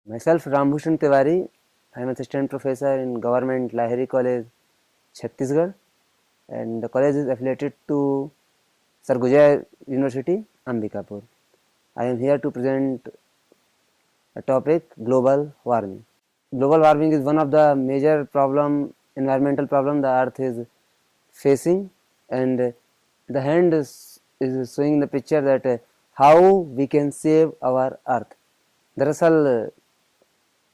Myself, Rambhushan Tiwari. I am assistant professor in Government Lahiri College, Chhattisgarh, and the college is affiliated to Sarguja University, Ambikapur. I am here to present a topic: global warming. Global warming is one of the major environmental problem the Earth is facing, and the hand is showing the picture that how we can save our Earth. दरअसल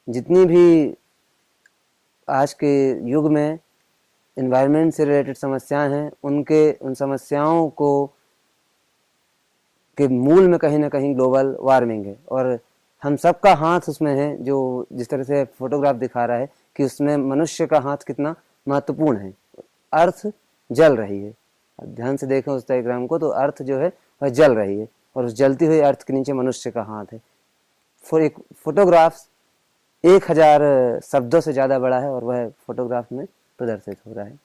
जितनी भी आज के युग में environment से related समस्याएं हैं, उन समस्याओं को के मूल में कहीं ना कहीं ग्लोबल वार्मिंग है, और हम सबका हाथ उसमें है। जो जिस तरह से फोटोग्राफ दिखा रहा है कि उसमें मनुष्य का हाथ कितना महत्वपूर्ण है। अर्थ जल रही है, ध्यान से देखें उस डायग्राम को, तो अर्थ जो है वह जल रही है, और उस जलती हुई अर्थ के नीचे मनुष्य का हाथ है। एक फोटोग्राफ 1000 शब्दों से ज़्यादा बड़ा है, और वह फोटोग्राफ में प्रदर्शित हो रहा है।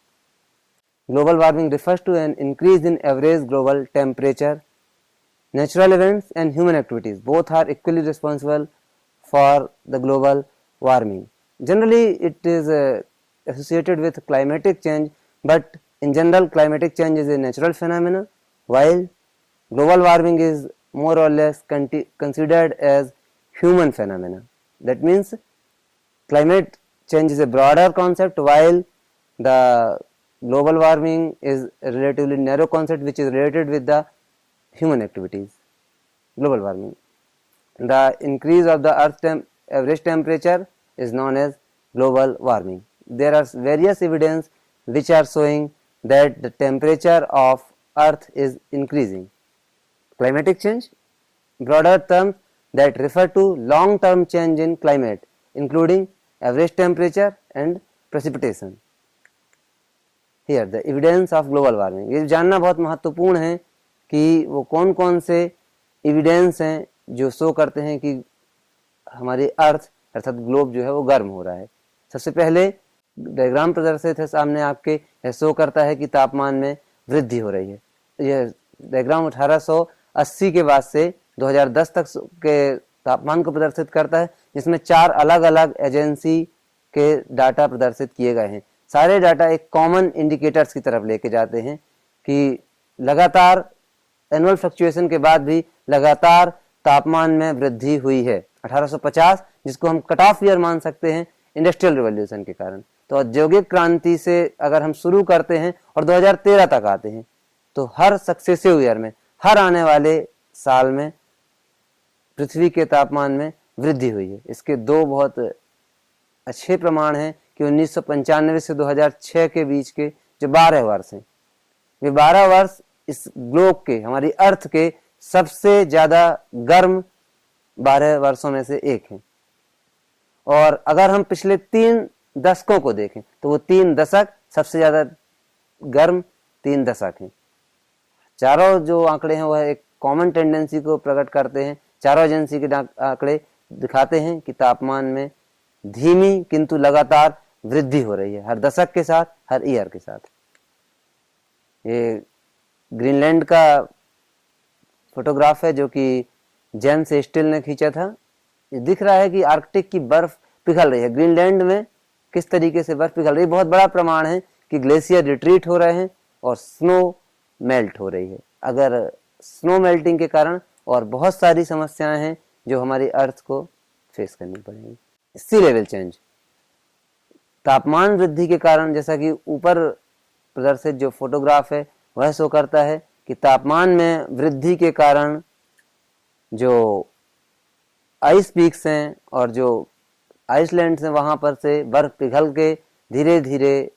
Global warming refers to an increase in average global temperature. Natural events and human activities both are equally responsible for the global warming. Generally, it is associated with climatic change, but in general, climatic change is a natural phenomenon, while global warming is more or less considered as human phenomena. That means climate change is a broader concept, while the global warming is a relatively narrow concept which is related with the human activities. Global warming. The increase of the Earth's average temperature is known as global warming. There are various evidence which are showing that the temperature of Earth is increasing. Climatic change, broader terms that refer to long-term change in climate, including average temperature and precipitation. Here, the evidence of global warming. ये जानना बहुत महत्वपूर्ण है कि वो कौन कौन से एविडेंस हैं जो शो करते हैं कि हमारी अर्थ अर्थात ग्लोब जो है वो गर्म हो रहा है। सबसे पहले डायग्राम प्रदर्शित है सामने आपके, यह शो करता है कि तापमान में वृद्धि हो रही है। यह डायग्राम 1880 के बाद से 2010 तक के तापमान को प्रदर्शित करता है, जिसमें 4 अलग अलग एजेंसी के डाटा प्रदर्शित किए गए हैं। सारे डाटा एक कॉमन इंडिकेटर्स की तरफ लेके जाते हैं कि लगातार एनुअल फ्लक्चुएशन के बाद भी लगातार तापमान में वृद्धि हुई है। 1850 जिसको हम कट ऑफ ईयर मान सकते हैं इंडस्ट्रियल रिवॉल्यूशन के कारण। तो औद्योगिक क्रांति से अगर हम शुरू करते हैं और 2013 तक आते हैं, तो हर सक्सेसिव ईयर में, हर आने वाले साल में पृथ्वी के तापमान में वृद्धि हुई है। इसके 2 बहुत अच्छे प्रमाण हैं कि 1995 से 2006 के बीच के जो 12 वर्ष हैं, वे 12 वर्ष इस ग्लोब के, हमारी अर्थ के सबसे ज्यादा गर्म 12 वर्षों में से एक है। और अगर हम पिछले 3 दशकों को देखें तो वो 3 दशक सबसे ज्यादा गर्म 3 दशक हैं। चारों जो आंकड़े हैं वह एक कॉमन टेंडेंसी को प्रकट करते हैं। चारों एजेंसी के आंकड़े दिखाते हैं कि तापमान में धीमी किंतु लगातार वृद्धि हो रही है, हर दशक के साथ, हर ईयर के साथ। ये ग्रीनलैंड का फोटोग्राफ है जो कि जेम्स स्टिल ने खींचा था। ये दिख रहा है कि आर्कटिक की बर्फ पिघल रही है। ग्रीनलैंड में किस तरीके से बर्फ पिघल रही है, बहुत बड़ा प्रमाण है कि ग्लेशियर रिट्रीट हो रहे हैं और स्नो मेल्ट हो रही है। अगर स्नो मेल्टिंग के कारण और बहुत सारी समस्याएं हैं जो हमारी अर्थ को फेस करनी पड़ेंगी। सी लेवल चेंज, तापमान वृद्धि के कारण, जैसा कि ऊपर प्रदर्शित जो फोटोग्राफ है वह शो करता है कि तापमान में वृद्धि के कारण जो आइस पीक्स हैं और जो आइसलैंड्स हैं वहां पर से बर्फ पिघल के धीरे धीरे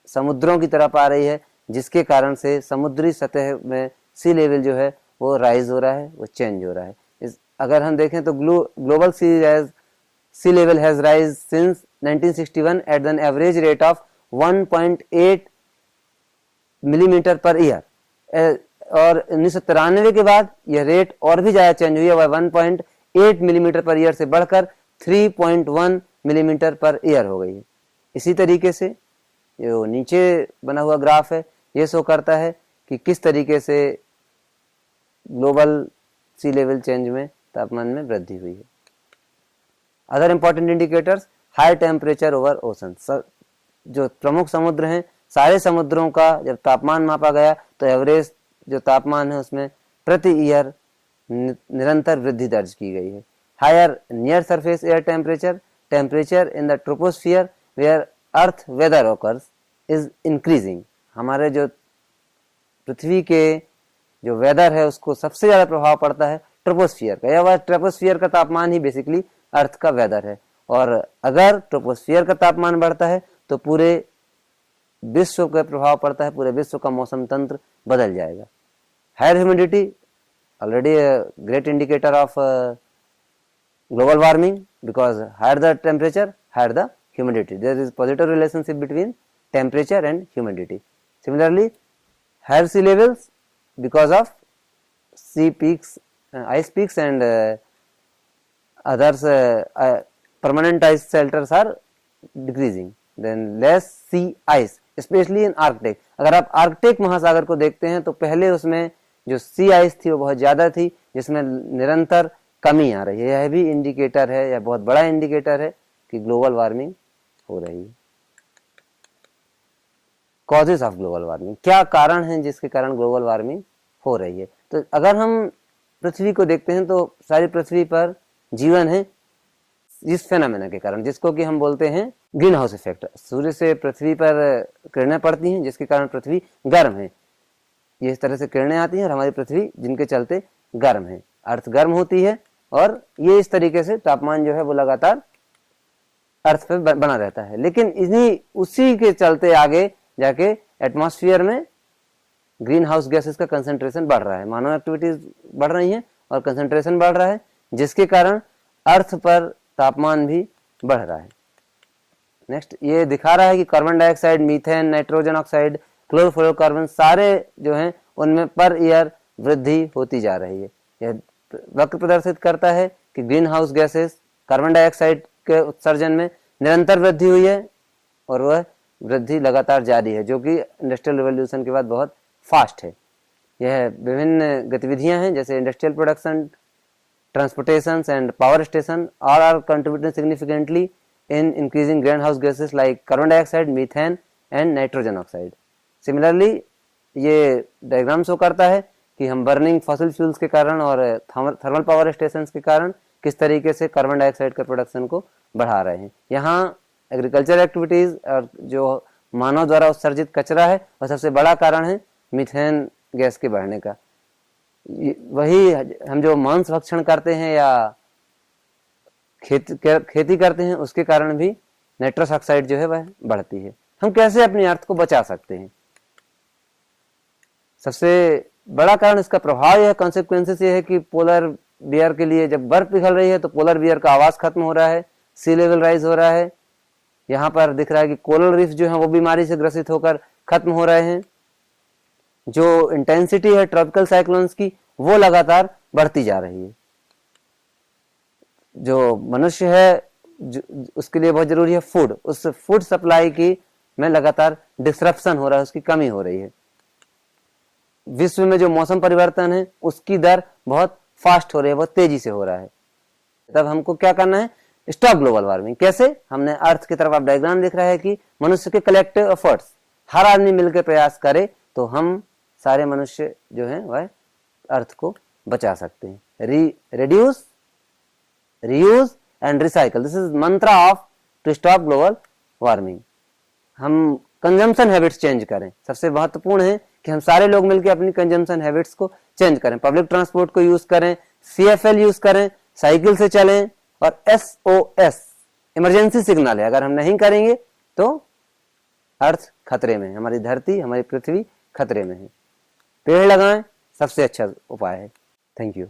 समुद्रों की तरफ आ रही है, जिसके कारण से समुद्री सतह में सी लेवल जो है वो राइज हो रहा है, वो चेंज हो रहा है। अगर हम देखें तो global sea level has rise since 1961 at an average rate of 1.8 millimetre per year, और 1993 के बाद यह रेट और भी ज्यादा चेंज हुई है, वह 1.8 मिलीमीटर पर ईयर से बढ़कर 3.1 मिलीमीटर पर ईयर हो गई है। इसी तरीके से जो नीचे बना हुआ ग्राफ है यह शो करता है कि किस तरीके से ग्लोबल सी लेवल चेंज में तापमान में वृद्धि हुई है। Other important indicators, high temperature over ocean, जो प्रमुख समुद्र हैं सारे समुद्रों का जब तापमान मापा गया तो एवरेज जो तापमान है उसमें प्रति ईयर निरंतर वृद्धि दर्ज की गई है। Higher near surface air temperature, temperature in the troposphere where earth weather occurs is increasing, हमारे जो पृथ्वी के जो वेदर है उसको सबसे ज्यादा प्रभाव पड़ता है ट्रोपोस्फियर का। यह ट्रोपोस्फियर का तापमान ही बेसिकली अर्थ का वेदर है, और अगर ट्रोपोस्फियर का तापमान बढ़ता है तो पूरे विश्व का प्रभाव पड़ता है, पूरे विश्व का मौसम तंत्र बदल जाएगा। Higher humidity, already great indicator of global warming, because higher the temperature higher the humidity, there is positive relationship between temperature and humidity. Similarly, higher sea levels because of sea peaks, ice peaks and others permanent ice shelters are decreasing. Then less sea ice, especially in Arctic. अगर आप Arctic महासागर को देखते हैं तो पहले उसमें जो सी आइस थी वो बहुत ज्यादा थी, जिसमें निरंतर कमी आ रही है। यह भी इंडिकेटर है, यह बहुत बड़ा इंडिकेटर है कि ग्लोबल वार्मिंग हो रही है। कॉजेस ऑफ ग्लोबल वार्मिंग, क्या कारण हैं जिसके कारण ग्लोबल वार्मिंग हो रही है। तो अगर हम पृथ्वी को देखते हैं तो सारी पृथ्वी पर जीवन है इस फेनोमेना के कारण, जिसको कि हम बोलते हैं ग्रीन हाउस इफेक्ट। सूर्य से पृथ्वी पर किरणें पड़ती हैं जिसके कारण पृथ्वी गर्म है। ये इस तरह से किरणें आती हैं और हमारी पृथ्वी जिनके चलते गर्म है, अर्थ गर्म होती है, और ये इस तरीके से तापमान जो है वो लगातार अर्थ पे बना रहता है। लेकिन इन्हीं उसी के चलते आगे जाके एटमॉस्फेयर में ग्रीन हाउस गैसेस का कंसंट्रेशन बढ़ रहा है, मानव एक्टिविटीज बढ़ रही हैं और कंसंट्रेशन बढ़ रहा है, जिसके कारण अर्थ पर तापमान भी बढ़ रहा है। नेक्स्ट ये दिखा रहा है कि carbon dioxide, methane, nitrogen oxide, chlorofluorocarbon सारे जो हैं उनमें पर ईयर वृद्धि होती जा रही है। यह वक्र प्रदर्शित करता है कि green house gases, carbon dioxide के उत्सर्जन में निरंतर वृद्धि हुई है और वह वृद्धि लगातार जारी है, जो कि इंडस्ट्रियल रिवॉल्यूशन के बाद बहुत फास्ट है। यह विभिन्न गतिविधियां हैं जैसे industrial production, transportation and power station all are contributing significantly in increasing greenhouse gases like carbon dioxide, methane and nitrogen oxide. Similarly, ये डायग्राम शो करता है कि हम बर्निंग फॉसिल फ्यूल्स के कारण और थर्मल पावर स्टेशन के कारण किस तरीके से कार्बन डाइऑक्साइड के प्रोडक्शन को बढ़ा रहे हैं। यहाँ एग्रीकल्चर एक्टिविटीज और जो मानव द्वारा उत्सर्जित कचरा है वह सबसे बड़ा कारण है मीथेन गैस के बढ़ने का। वही हम जो मांस भक्षण करते हैं या खेती करते हैं उसके कारण भी नाइट्रस ऑक्साइड जो है वह बढ़ती है। हम कैसे अपनी अर्थ को बचा सकते हैं? सबसे बड़ा कारण इसका प्रभाव यह कॉन्सिक्वेंसेस ये है कि पोलर बियर के लिए जब बर्फ पिघल रही है तो पोलर बियर का आवास खत्म हो रहा है, सी लेवल राइज हो रहा है। यहाँ पर दिख रहा है कि कोरल रीफ जो है वो बीमारी से ग्रसित होकर खत्म हो रहे हैं। जो इंटेंसिटी है ट्रॉपिकल साइक्लोन्स की वो लगातार बढ़ती जा रही है। जो मनुष्य है उसके लिए बहुत जरूरी है फूड, उस फूड सप्लाई की में लगातार डिसरप्शन हो रहा है, उसकी कमी हो रही है। विश्व में जो मौसम परिवर्तन है उसकी दर बहुत फास्ट हो रही है, बहुत तेजी से हो रहा है। तब हमको क्या करना है? Stop global warming. कैसे? हमने अर्थ की तरफ आप डायग्राम दिख रहा है कि मनुष्य के कलेक्टिव एफर्ट्स, हर आदमी मिलकर प्रयास करे तो हम सारे मनुष्य जो हैं वह अर्थ को बचा सकते हैं। Reduce, reuse and recycle, this is mantra of to stop global warming. हम कंजम्पशन हैबिट्स चेंज करें, सबसे महत्वपूर्ण है कि हम सारे लोग मिलकर अपनी कंजम्पशन हैबिट्स को चेंज करें। पब्लिक ट्रांसपोर्ट को यूज करें, CFL यूज करें, साइकिल से चलें, और SOS इमरजेंसी सिग्नल है, अगर हम नहीं करेंगे तो अर्थ खतरे में है, हमारी धरती, हमारी पृथ्वी खतरे में है। पेड़ लगाएं, सबसे अच्छा उपाय है। Thank you.